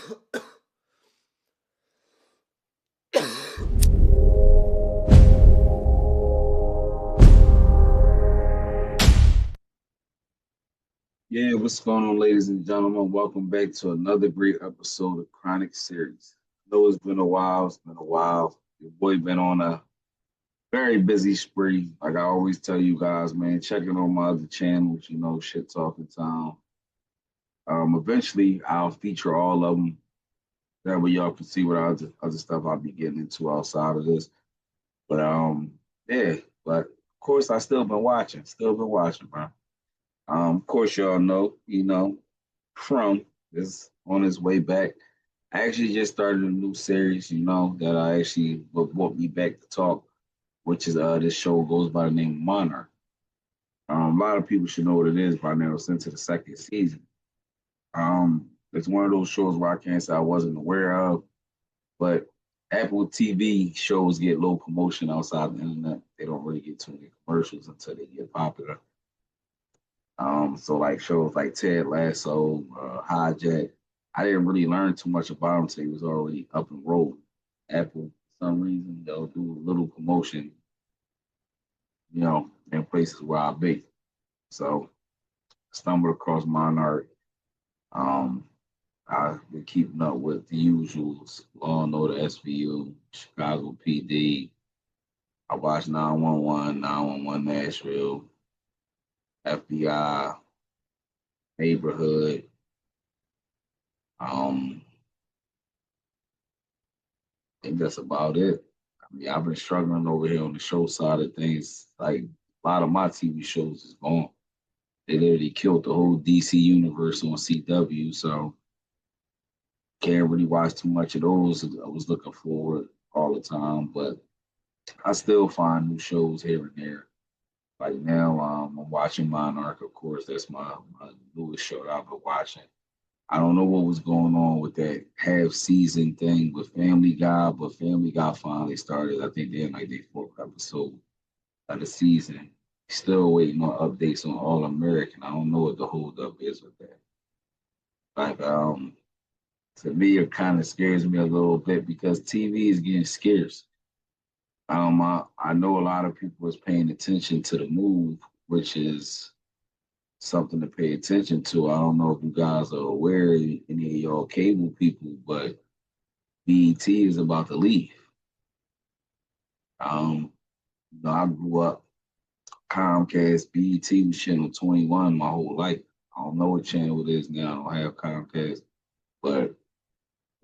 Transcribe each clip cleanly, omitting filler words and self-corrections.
Yeah, what's going on, ladies and gentlemen? Welcome back to another great episode of Chronic Series. I know it's been a while. It's been a while. Your boy been on a very busy spree. Like I always tell you guys, man, checking on my other channels, Shit Talking Time. Eventually, I'll feature all of them. That way, y'all can see what other stuff I'll be getting into outside of this. But yeah. But of course, I still been watching, bro. Of course, y'all know, from is on his way back. I actually just started a new series, that I actually what brought me back to talk, which is this show goes by the name of Monarch. A lot of people should know what it is by now. It's into the second season. It's one of those shows where I can't say I wasn't aware of, but Apple TV shows get low promotion outside the internet. They don't really get too many commercials until they get popular. So like shows like Ted Lasso, Hijack, I didn't really learn too much about them until he was already up and rolling. Apple, for some reason, they'll do a little promotion, in places where I be. So stumbled across Monarch. Um, I've been keeping up with the usuals, Law and Order SVU, Chicago PD. I watched 911, 911 Nashville, FBI, Neighborhood. Um, I think that's about it. I mean, I've been struggling over here on the show side of things. Like a lot of my TV shows is gone. They literally killed the whole DC universe on CW, so can't really watch too much of those. I was looking forward all the time, but I still find new shows here and there. Like now, I'm watching Monarch, of course. That's my newest show that I've been watching. I don't know what was going on with that half season thing with Family Guy, but Family Guy finally started. I think they're in like their fourth episode of the season. Still waiting on updates on All American. I don't know what the holdup is with that. Like, to me, it kind of scares me a little bit because TV is getting scarce. I know a lot of people is paying attention to the move, which is something to pay attention to. I don't know if you guys are aware, any of y'all cable people, but BET is about to leave. Um, I grew up Comcast, BET was channel 21 my whole life. I don't know what channel it is now. I don't have Comcast. But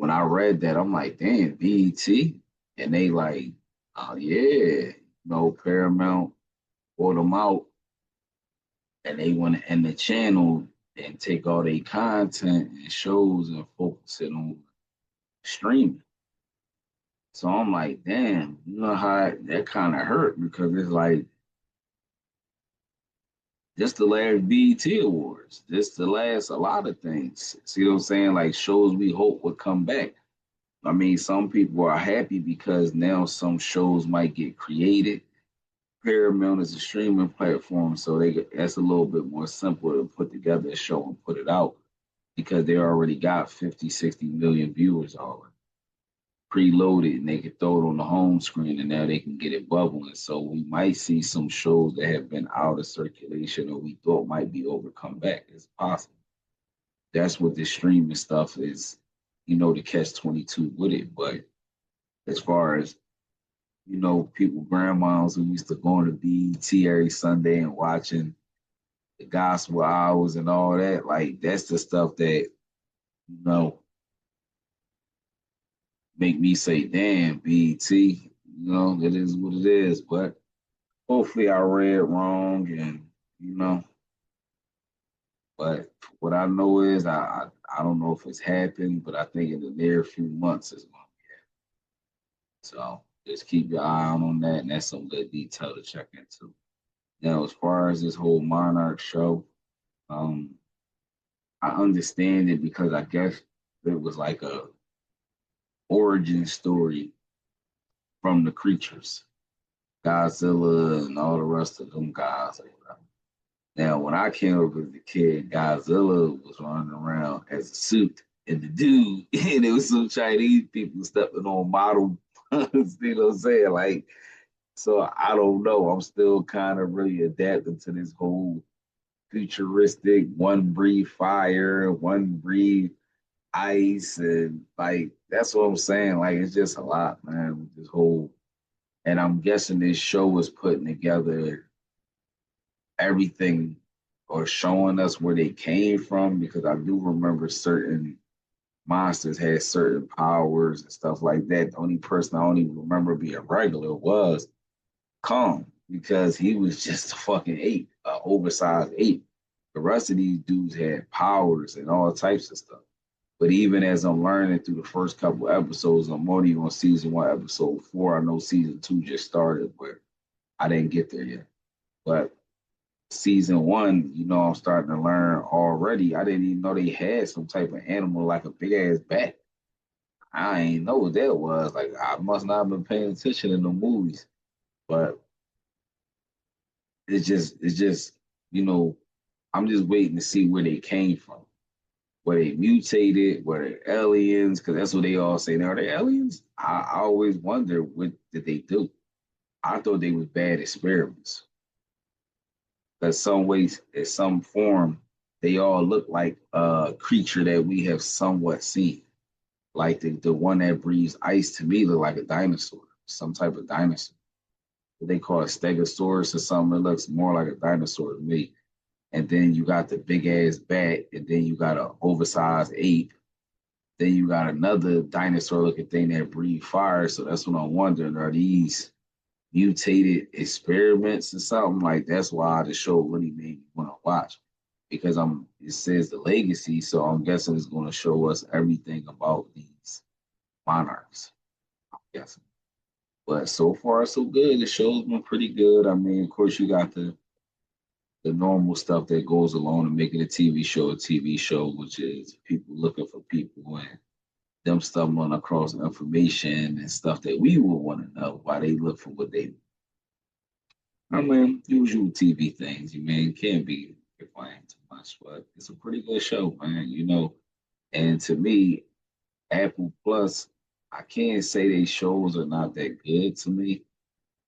when I read that, I'm like, damn, BET? And they like, oh yeah, Paramount bought them out and they want to end the channel and take all their content and shows and focus it on streaming. So I'm like, damn, you know how that kind of hurt because it's like this the last BET Awards. This the last a lot of things. See what I'm saying? Like shows we hope would come back. I mean, some people are happy because now some shows might get created. Paramount is a streaming platform, so that's a little bit more simple to put together a show and put it out because they already got 50, 60 million viewers already preloaded and they can throw it on the home screen and now they can get it bubbling. So we might see some shows that have been out of circulation or we thought might be over come back. It's possible. That's what the streaming stuff is, the catch 22 with it. But as far as, people, grandmas who used to go on to BET every Sunday and watching the gospel hours and all that, like that's the stuff that, know, make me say, damn, BET, it is what it is. But hopefully I read wrong and, you know, but what I know is I don't know if it's happened, but I think in the near few months it's going to be happening. So just keep your eye on that, and that's some good detail to check into. Now, as far as this whole Monarch show, um, I understand it because I guess it was like a origin story from the creatures, Godzilla and all the rest of them guys. Now, when I came up as a kid, Godzilla was running around as a suit. and the dude, and it was some Chinese people stepping on model. You know what I'm saying? Like, so I don't know. I'm still kind of really adapting to this whole futuristic one breathe fire, one breathe ice, and like that's what I'm saying. Like, it's just a lot, man. With this whole, and I'm guessing this show was putting together everything or showing us where they came from because I do remember certain monsters had certain powers and stuff like that. The only person I don't even remember being regular was Kong because he was just a fucking ape, an oversized ape. The rest of these dudes had powers and all types of stuff. But even as I'm learning through the first couple episodes, I'm only on season one, episode four. I know season two just started, but I didn't get there yet. But season one, I'm starting to learn already. I didn't even know they had some type of animal like a big ass bat. I ain't know what that was. Like I must not have been paying attention in the movies. But it's just, you know, I'm just waiting to see where they came from. Were they mutated? Were they aliens? Because that's what they all say. Now, are they aliens? I always wonder what did they do. I thought they was bad experiments. That some ways, in some form, they all look like a creature that we have somewhat seen. Like the one that breathes ice to me look like a dinosaur, some type of dinosaur. They call it Stegosaurus or something. It looks more like a dinosaur to me. And then you got the big ass bat, and then you got an oversized ape. Then you got another dinosaur looking thing that breathes fire. So that's what I'm wondering: are these mutated experiments or something? Like that's why the show really made me want to watch because it says the legacy, so I'm guessing it's going to show us everything about these monarchs. I'm guessing. But so far so good. The show's been pretty good. I mean, of course, you got the normal stuff that goes along to making a TV show, which is people looking for people and them stumbling across information and stuff that we would want to know why they look for what they. I mean, usual TV things. You mean can't be defined too much, but it's a pretty good show, man. And to me, Apple Plus, I can't say they shows are not that good to me.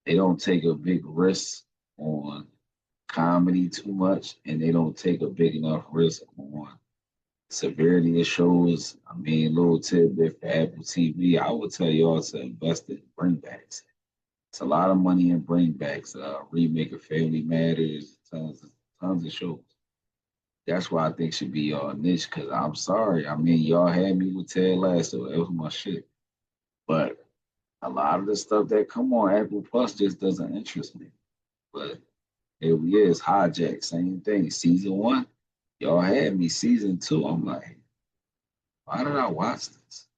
They don't take a big risk on comedy too much, and they don't take a big enough risk on severity of shows. I mean, little tidbit for Apple TV, I would tell y'all to invest in bringbacks. It's a lot of money in bringbacks. Remake of Family Matters, tons of shows. That's why I think should be y'all niche. Cause I'm sorry, I mean, y'all had me with Ted Lasso. That was my shit. But a lot of the stuff that come on Apple Plus just doesn't interest me. But here we is, Hijack, same thing. Season one, y'all had me. Season two, I'm like, why did I watch this?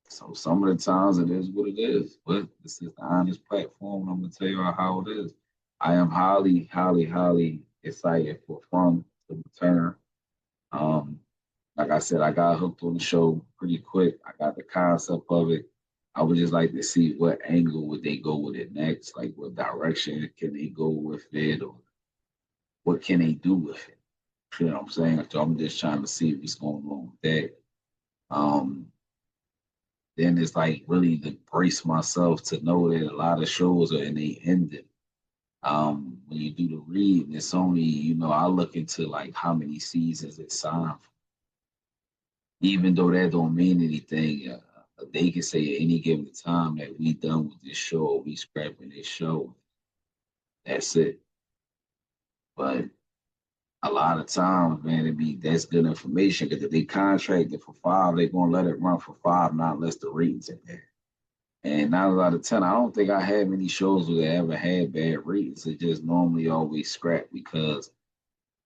So some of the times it is what it is. But this is the honest platform, and I'm gonna tell you how it is. I am highly, highly, highly excited for From to return. Um, like I said, I got hooked on the show pretty quick. I got the concept of it. I would just like to see what angle would they go with it next, like what direction can they go with it, or what can they do with it. You know what I'm saying? So I'm just trying to see what's going on with that. Um, then it's like really to brace myself to know that a lot of shows are in the ending. When you do the read, it's only, I look into like how many seasons it's signed for. Even though that don't mean anything, they can say at any given time that we done with this show, or we scrapping this show. That's it. But a lot of times, man, that's good information because if they contracted for five, they're gonna let it run for five, not unless the ratings in there. And 9 out of 10, I don't think I have any shows where they ever had bad ratings. It just normally always scrap because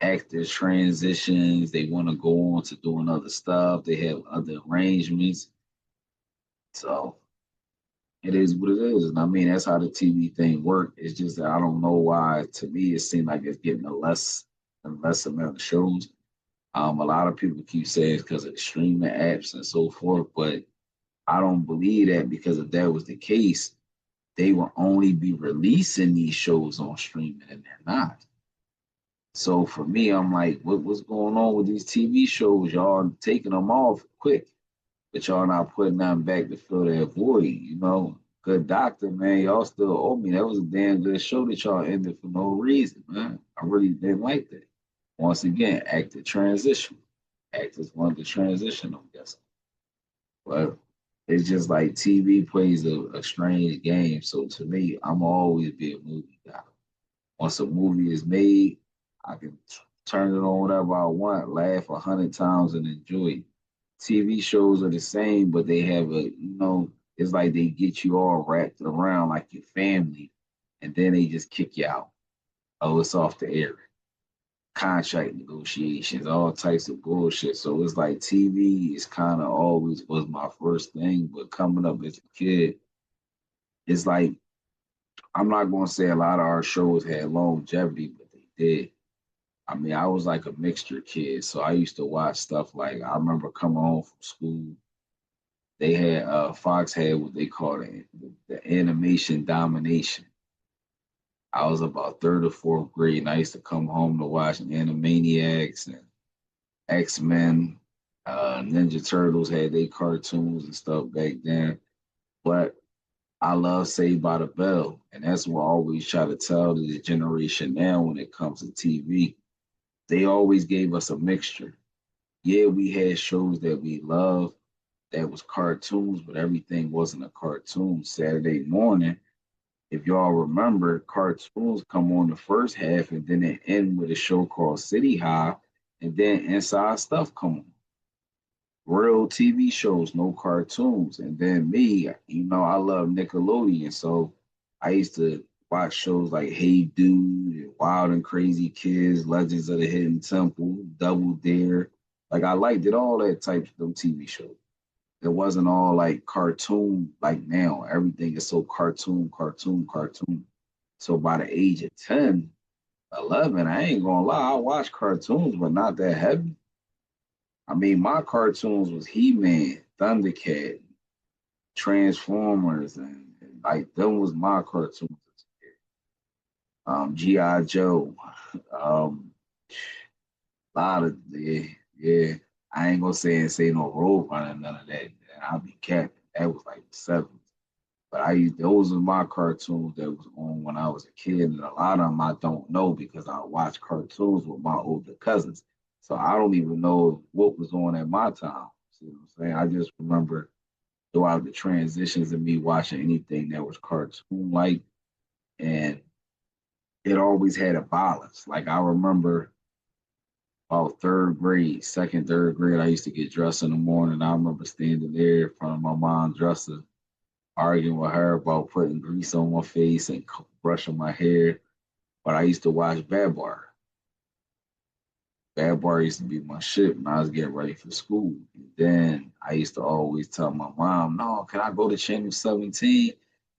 actors transitions, they want to go on to doing other stuff, they have other arrangements. So it is what it is. And I mean, that's how the TV thing works. It's just that I don't know why, to me, it seems like it's getting a less and less amount of shows. A lot of people keep saying it's because of the streaming apps and so forth, but I don't believe that because if that was the case, they will only be releasing these shows on streaming and they're not. So for me, I'm like, what's going on with these TV shows? Y'all taking them off quick, but y'all not putting them back to fill that void. Good Doctor, man. Y'all still owe me. That was a damn good show that y'all ended for no reason, man. I really didn't like that. Once again, actor transition. Actors wanted to transition, I'm guessing. But it's just like TV plays a strange game. So to me, I'm always be a movie guy. Once a movie is made, I can turn it on whatever I want, laugh 100 times, and enjoy it. TV shows are the same, but they have it's like they get you all wrapped around like your family, and then they just kick you out. Oh, it's off the air. Contract negotiations, all types of bullshit. So it's like TV is kind of always was my first thing, but coming up as a kid, it's like I'm not gonna say a lot of our shows had longevity, but they did. I mean, I was like a mixture kid, so I used to watch stuff like I remember coming home from school. They had Fox had what they called the animation domination. I was about third or fourth grade, and I used to come home to watch Animaniacs and X Men, Ninja Turtles had their cartoons and stuff back then. But I love Saved by the Bell, and that's what I always try to tell the generation now when it comes to TV. They always gave us a mixture. Yeah, we had shows that we loved that was cartoons, but everything wasn't a cartoon. Saturday morning, if y'all remember, cartoons come on the first half and then it end with a show called City High, and then Inside Stuff come on. Real TV shows, no cartoons. And then me, I love Nickelodeon, so I used to watch shows like Hey Dude, and Wild and Crazy Kids, Legends of the Hidden Temple, Double Dare. Like I liked it all that type of them TV shows. It wasn't all like cartoon like now. Everything is so cartoon, cartoon, cartoon. So by the age of 10, 11, I ain't gonna lie, I watch cartoons, but not that heavy. I mean, my cartoons was He-Man, Thundercat, Transformers, and like them was my cartoons. G.I. Joe, um, a lot of yeah, yeah. I ain't gonna say no road running, none of that. I'll be capping. That was like the '70s. But those are my cartoons that was on when I was a kid, and a lot of them I don't know because I watched cartoons with my older cousins. So I don't even know what was on at my time. See what I'm saying? I just remember throughout the transitions of me watching anything that was cartoon like, and it always had a balance. Like I remember about third grade, second, third grade, I used to get dressed in the morning. I remember standing there in front of my mom's dresser arguing with her about putting grease on my face and brushing my hair. But I used to watch Bad Bar. Bad Bar used to be my shit when I was getting ready for school. And then I used to always tell my mom, no, can I go to Channel 17?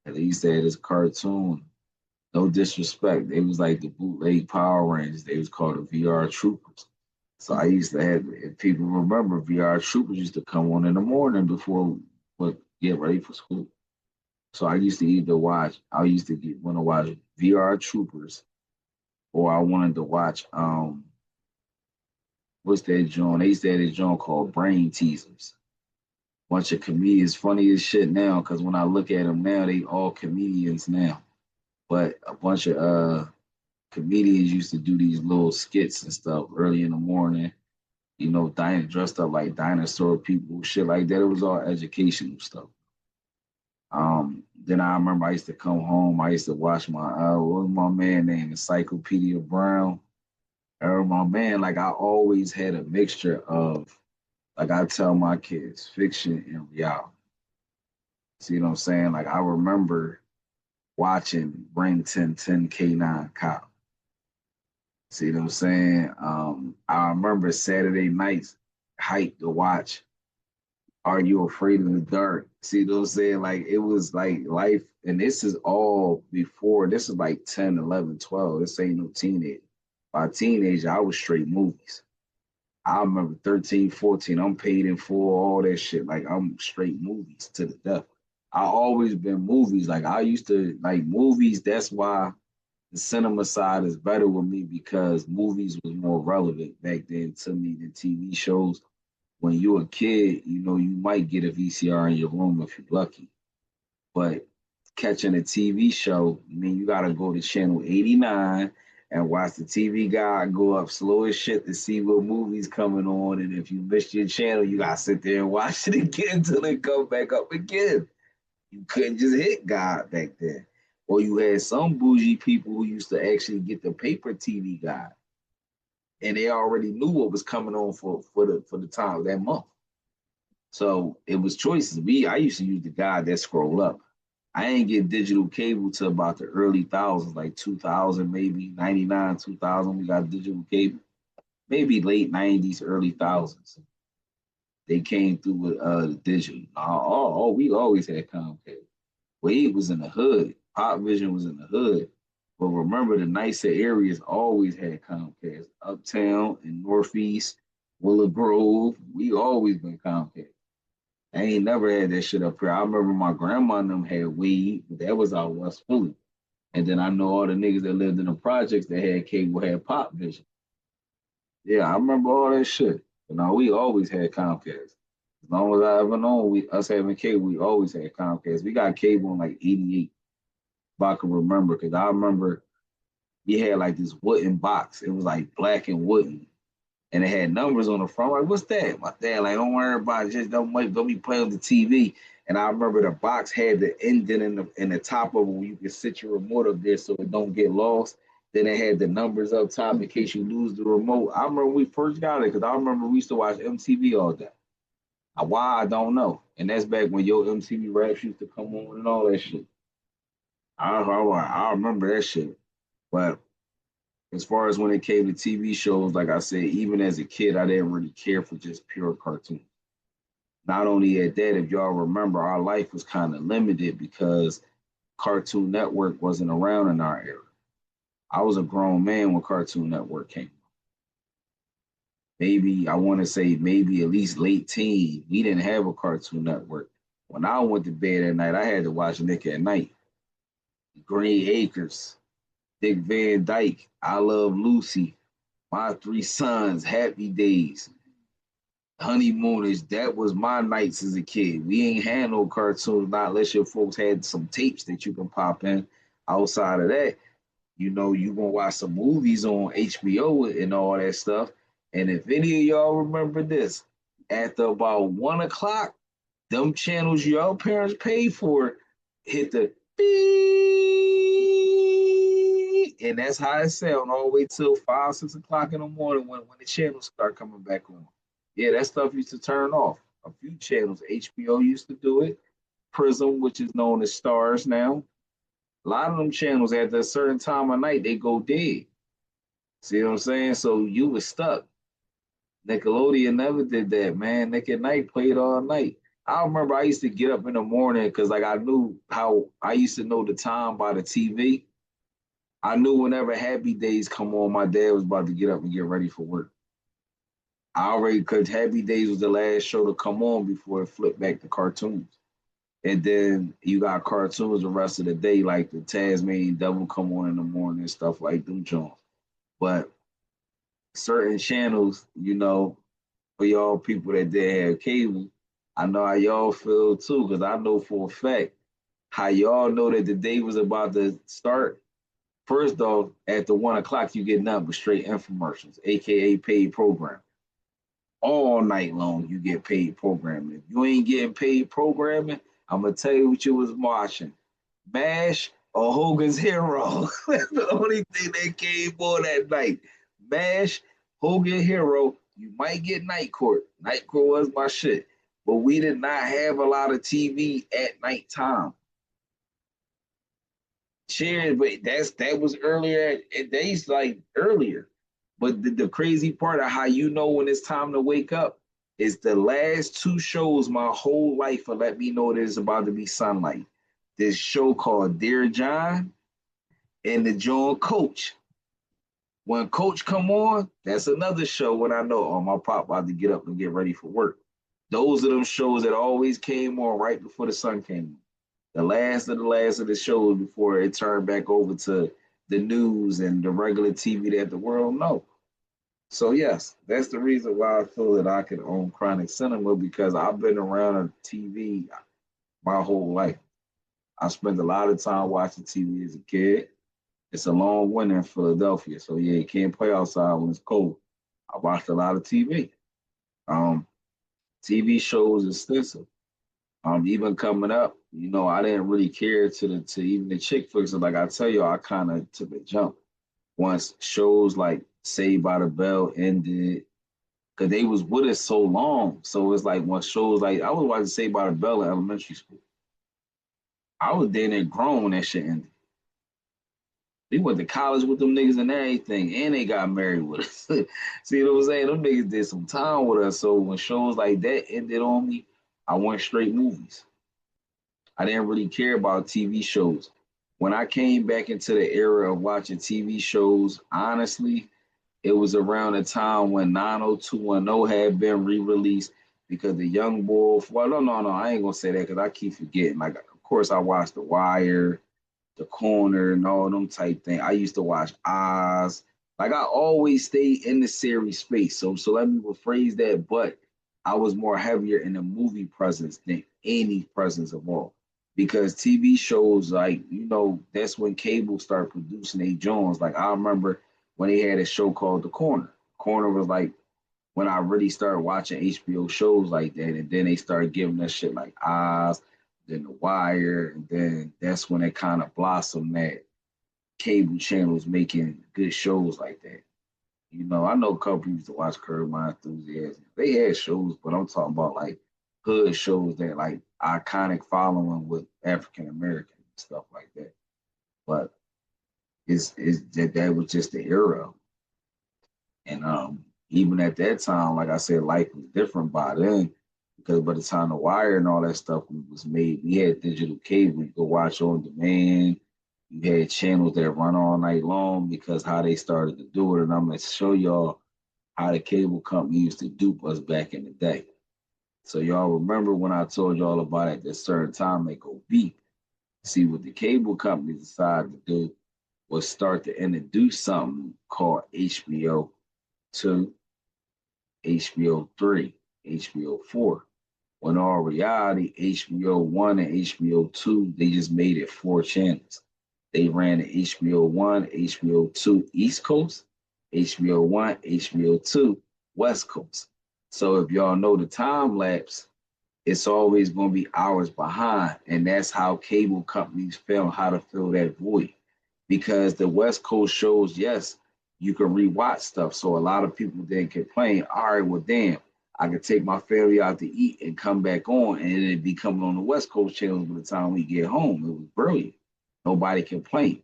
And they used to have this cartoon. No disrespect. They was like the bootleg Power Rangers. They was called the VR Troopers. So I used to have, if people remember, VR Troopers used to come on in the morning before we get ready for school. So I used to want to watch VR Troopers, or I wanted to watch what's that joint? They used to have this joint called Brain Teasers. Bunch of comedians, funny as shit now, because when I look at them now, they all comedians now. But a bunch of comedians used to do these little skits and stuff early in the morning. Dressed up like dinosaur people, shit like that. It was all educational stuff. Then I remember I used to come home. I used to watch what was my man name? Encyclopedia Brown. Or my man, like I always had a mixture of, like I tell my kids, fiction and reality. See what I'm saying? Like I remember watching Bring 1010 K9 Cop. See what I'm saying? I remember Saturday nights hyped to watch Are You Afraid of the Dark? See what I'm saying? Like it was like life, and this is all before, this is like 10, 11, 12. This ain't no teenage. By teenager, I was straight movies. I remember 13, 14. I'm paid in full, all that shit. Like I'm straight movies to the death. I always been movies. Like I used to like movies. That's why the cinema side is better with me because movies was more relevant back then to me than TV shows. When you're a kid, you might get a VCR in your room if you're lucky. But catching a TV show, I mean, you gotta go to channel 89 and watch the TV guide go up slow as shit to see what movie's coming on. And if you missed your channel, you gotta sit there and watch it again until it come back up again. You couldn't just hit God back then. Or you had some bougie people who used to actually get the paper TV guide, and they already knew what was coming on for the time that month. So it was choices. I used to use the guide that scroll up. I ain't get digital cable till about the early thousands, like 2000, maybe 99, 2000. We got digital cable, maybe late 90s, early thousands. They came through with the digital. We always had Comcast. Wade was in the hood. Pop Vision was in the hood. But remember, the nicer areas always had Comcast. Uptown and Northeast, Willow Grove, we always been Comcast. I ain't never had that shit up here. I remember my grandma and them had weed, but that was out West Philly. And then I know all the niggas that lived in the projects that had cable had Pop Vision. Yeah, I remember all that shit. But no, we always had Comcast. As long as I ever known, us having cable, we always had Comcast. We got cable in like '88, if I can remember, because I remember we had like this wooden box. It was like black and wooden, and it had numbers on the front. I'm like, what's that? My dad like, don't worry about it. Just don't be playing with the TV. And I remember the box had the indent in the top of it where you could sit your remote up there so it don't get lost. Then it had the numbers up top in case you lose the remote. I remember we first got it because I remember we used to watch MTV all day. Why I don't know. And that's back when your MTV raps used to come on and all that shit. I remember that shit. But as far as when it came to TV shows, like I said, even as a kid, I didn't really care for just pure cartoons. Not only at that, if y'all remember, our life was kind of limited because Cartoon Network wasn't around in our era. I was a grown man when Cartoon Network came. Maybe I want to say maybe at least late teen. We didn't have a Cartoon Network. When I went to bed at night, I had to watch Nick at Night, Green Acres, Dick Van Dyke, I Love Lucy, My Three Sons, Happy Days, Honeymooners. That was my nights as a kid. We ain't had no cartoons, not unless your folks had some tapes that you can pop in. Outside of that, you gonna watch some movies on HBO and all that stuff. And if any of y'all remember this, after about 1 o'clock, them channels your parents paid for hit the beep, and that's how it sound all the way till 5, 6 o'clock in the morning when the channels start coming back on. Yeah, that stuff used to turn off. A few channels, HBO used to do it. Prism, which is known as Stars now. A lot of them channels at a certain time of night they go dead. See what I'm saying? So you was stuck. Nickelodeon never did that, man. Nick at Night played all night. I remember I used to get up in the morning because like I knew how I used to know the time by the TV. I knew whenever Happy Days come on, my dad was about to get up and get ready for work. I already because Happy Days was the last show to come on before it flipped back to cartoons. And then you got cartoons the rest of the day, like the Tasmanian Devil come on in the morning and stuff like them Jones. But certain channels, for y'all people that did have cable, I know how y'all feel too, because I know for a fact how y'all know that the day was about to start. First off, after 1 o'clock, you get nothing but straight infomercials, aka paid programming. All night long, you get paid programming. If you ain't getting paid programming, I'm gonna tell you what you was watching: MASH or Hogan's Hero. That's the only thing that came on that night. MASH, Hogan Hero. You might get Night Court. Night Court was my shit, but we did not have a lot of TV at nighttime. Cheers, but that was earlier. Days like earlier. But the crazy part of how you know when it's time to wake up is the last two shows my whole life will let me know there's about to be sunlight. This show called Dear John and the John Coach. When Coach come on, that's another show when I know, oh, my pop about to get up and get ready for work. Those are them shows that always came on right before the sun came on. The last of the shows before it turned back over to the news and the regular TV that the world know. So yes, that's the reason why I feel that I can own chronic cinema because I've been around a TV my whole life. I spent a lot of time watching TV as a kid. It's a long winter in Philadelphia, so yeah, you can't play outside when it's cold. I watched a lot of TV. Um, TV shows extensive. Even coming up, I didn't really care to even the chick flicks. So like I tell you, I kind of took a jump once shows like Saved by the Bell ended because they was with us so long. So it's like when shows like I was watching Saved by the Bell in elementary school. I was there grown when that shit ended. They went to college with them niggas and everything, and they got married with us. See what I'm saying? Them niggas did some time with us. So when shows like that ended on me, I went straight movies. I didn't really care about TV shows. When I came back into the era of watching TV shows, honestly, it was around the time when 90210 had been re-released because the young boy. Well, no, I ain't gonna say that because I keep forgetting. Like, of course, I watched The Wire, The Corner, and all them type thing. I used to watch Oz. Like, I always stayed in the series space. So let me rephrase that. But I was more heavier in the movie presence than any presence of all. Because TV shows, like, that's when cable started producing a Jones. Like, I remember when they had a show called The Corner. Corner was like when I really started watching HBO shows like that, and then they started giving us shit like Oz, then The Wire, and then that's when it kind of blossomed that cable channels making good shows like that. I know a couple people used to watch Curb My Enthusiasm. They had shows, but I'm talking about like hood shows that like iconic following with African American stuff like that. But it's that was just the era. And even at that time, like I said, life was different by then because by the time the wire and all that stuff was made, we had digital cable. You could watch on demand. You had channels that run all night long because how they started to do it. And I'm gonna show y'all how the cable company used to dupe us back in the day. So y'all remember when I told y'all about at this certain time they go beep. See what the cable company decided to do was start to introduce something called HBO 2, HBO 3, HBO 4. When all reality, HBO 1 and HBO 2, they just made it 4 channels. They ran the HBO 1, HBO 2 East Coast, HBO 1, HBO 2 West Coast. So if y'all know the time lapse, it's always going to be hours behind. And that's how cable companies found how to fill that void. Because the West Coast shows, yes, you can rewatch stuff. So a lot of people then complain, all right, well, damn, I could take my family out to eat and come back on, and it'd be coming on the West Coast channels by the time we get home. It was brilliant. Nobody complained.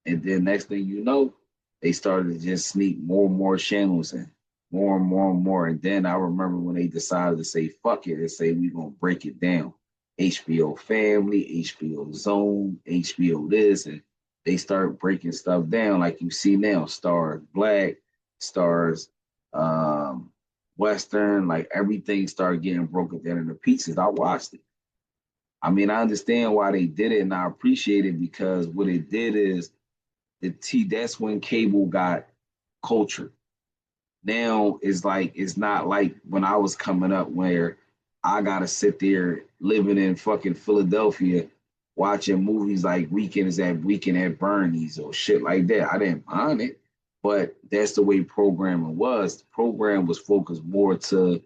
And then next thing you know, they started to just sneak more and more channels in, more and more and more. And then I remember when they decided to say fuck it and say we're gonna break it down. HBO Family, HBO Zone, HBO this, and they start breaking stuff down like you see now. Stars Black, Stars Western, like everything started getting broken down into pieces. I watched it. I mean, I understand why they did it and I appreciate it because what it did is that's when cable got culture. Now it's not like when I was coming up where I gotta sit there living in fucking Philadelphia watching movies like Weekend at Bernie's or shit like that. I didn't mind it, but that's the way programming was. The program was focused more to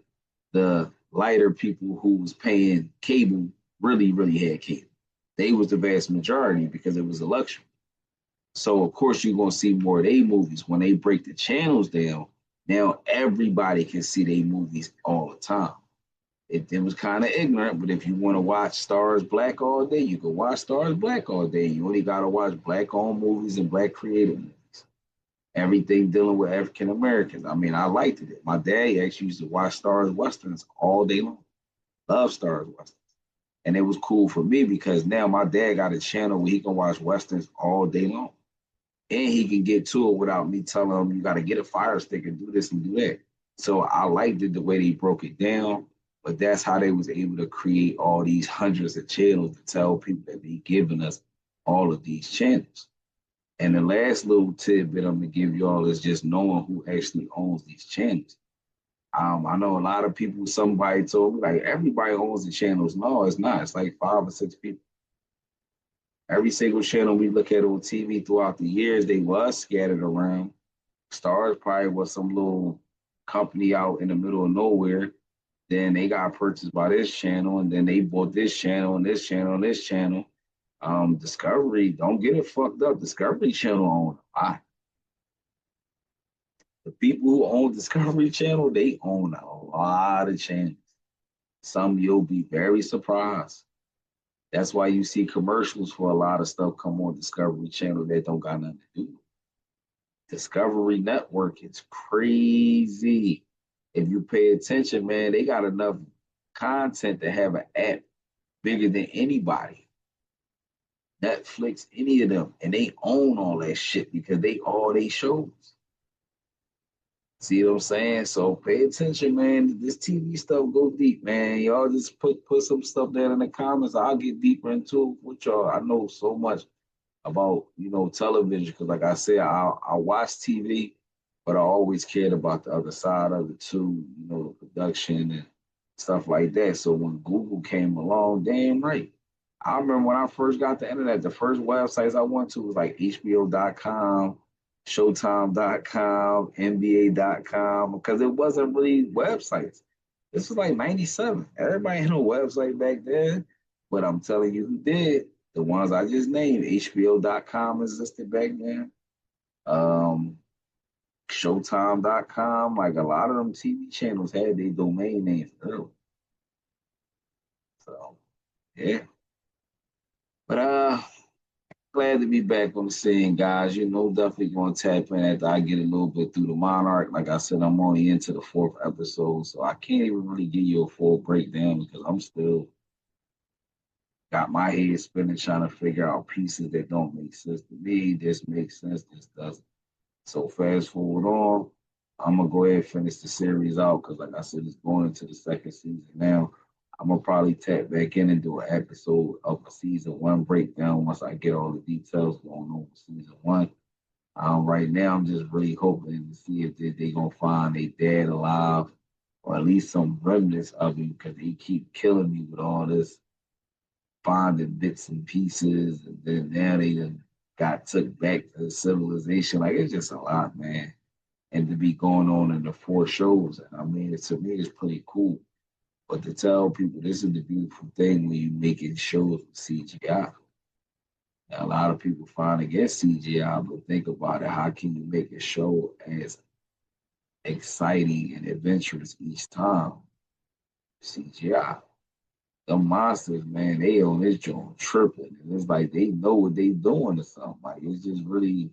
the lighter people who was paying cable really, really had cable. They was the vast majority because it was a luxury. So of course you're gonna see more of their movies when they break the channels down. Now everybody can see their movies all the time. It was kind of ignorant, but if you want to watch Stars Black all day, you can watch Stars Black all day. You only gotta watch black-owned movies and black creative movies. Everything dealing with African Americans. I mean, I liked it. My dad actually used to watch Stars Westerns all day long. Love Stars Westerns. And it was cool for me because now my dad got a channel where he can watch Westerns all day long. And he can get to it without me telling him you got to get a fire stick and do this and do that. So I liked it the way they broke it down, but that's how they was able to create all these hundreds of channels to tell people that they giving us all of these channels. And the last little tidbit I'm gonna give y'all is just knowing who actually owns these channels. I know a lot of people, somebody told me like everybody owns the channels. No, it's not. It's like 5 or 6 people. Every single channel we look at on TV throughout the years, they was scattered around. Stars probably was some little company out in the middle of nowhere. Then they got purchased by this channel, and then they bought this channel and this channel and this channel. Discovery, don't get it fucked up. Discovery Channel own a lot. The people who own Discovery Channel, they own a lot of channels. Some you'll be very surprised. That's why you see commercials for a lot of stuff come on Discovery Channel that don't got nothing to do. Discovery Network, it's crazy. If you pay attention, man, they got enough content to have an app bigger than anybody. Netflix, any of them, and they own all that shit because they all they shows. See what I'm saying? So pay attention, man. This TV stuff go deep, man. Y'all just put some stuff there in the comments. I'll get deeper into it with y'all. I know so much about television because, like I said, I watch TV, but I always cared about the other side of it too. The production and stuff like that. So when Google came along, damn right. I remember when I first got the internet, the first websites I went to was like HBO.com, Showtime.com, NBA.com, because it wasn't really websites. This was like 97. Everybody had a website back then, but I'm telling you who did. The ones I just named, HBO.com existed back then. Um, Showtime.com, like a lot of them TV channels had their domain names early. So, yeah. But glad to be back on the scene, guys. Definitely going to tap in after I get a little bit through the Monarch. Like I said, I'm only into the 4th episode, so I can't even really give you a full breakdown because I'm still got my head spinning trying to figure out pieces that don't make sense to me. This makes sense, this doesn't. So fast forward on, I'm gonna go ahead and finish the series out because, like I said, it's going into the second season now. I'm gonna probably tap back in and do an episode of a season 1 breakdown once I get all the details going on with season 1. Right now, I'm just really hoping to see if they gonna find a dad alive or at least some remnants of him because they keep killing me with all this finding bits and pieces, and then now they done got took back to civilization. Like it's just a lot, man. And to be going on in the 4 shows, I mean, to me, it's pretty cool. But to tell people this is the beautiful thing when you making shows with CGI. Now, a lot of people find against CGI, but think about it. How can you make a show as exciting and adventurous each time? CGI. The monsters, man, they on this joint tripping. And it's like they know what they doing or something. Like it's just really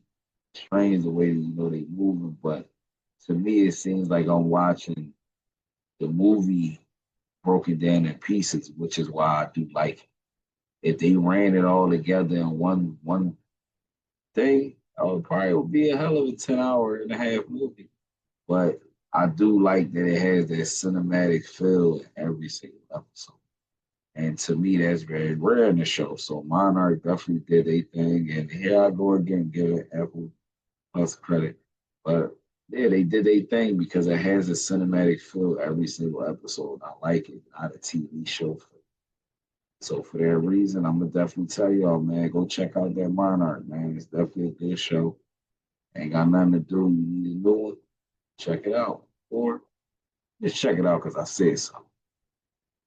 strange the way they moving. But to me, it seems like I'm watching the movie broken down in pieces, which is why I do like it. If they ran it all together in one thing, I would be a hell of a 10 hour and a half movie. But I do like that it has that cinematic feel in every single episode. And to me, that's very rare in the show. So Monarch definitely did a thing. And here I go again, giving Apple Plus credit. But yeah, they did a thing because it has a cinematic feel every single episode. I like it, not a TV show. So for that reason, I'm gonna definitely tell y'all, man, go check out that Monarch, man. It's definitely a good show. Ain't got nothing to do. You need a new one, check it out. Or just check it out because I said so.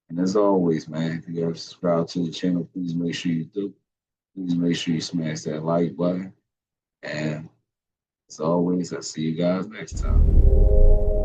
And as always, man, if you ever subscribe to the channel, please make sure you do. Please make sure you smash that like button. And as always, I'll see you guys next time.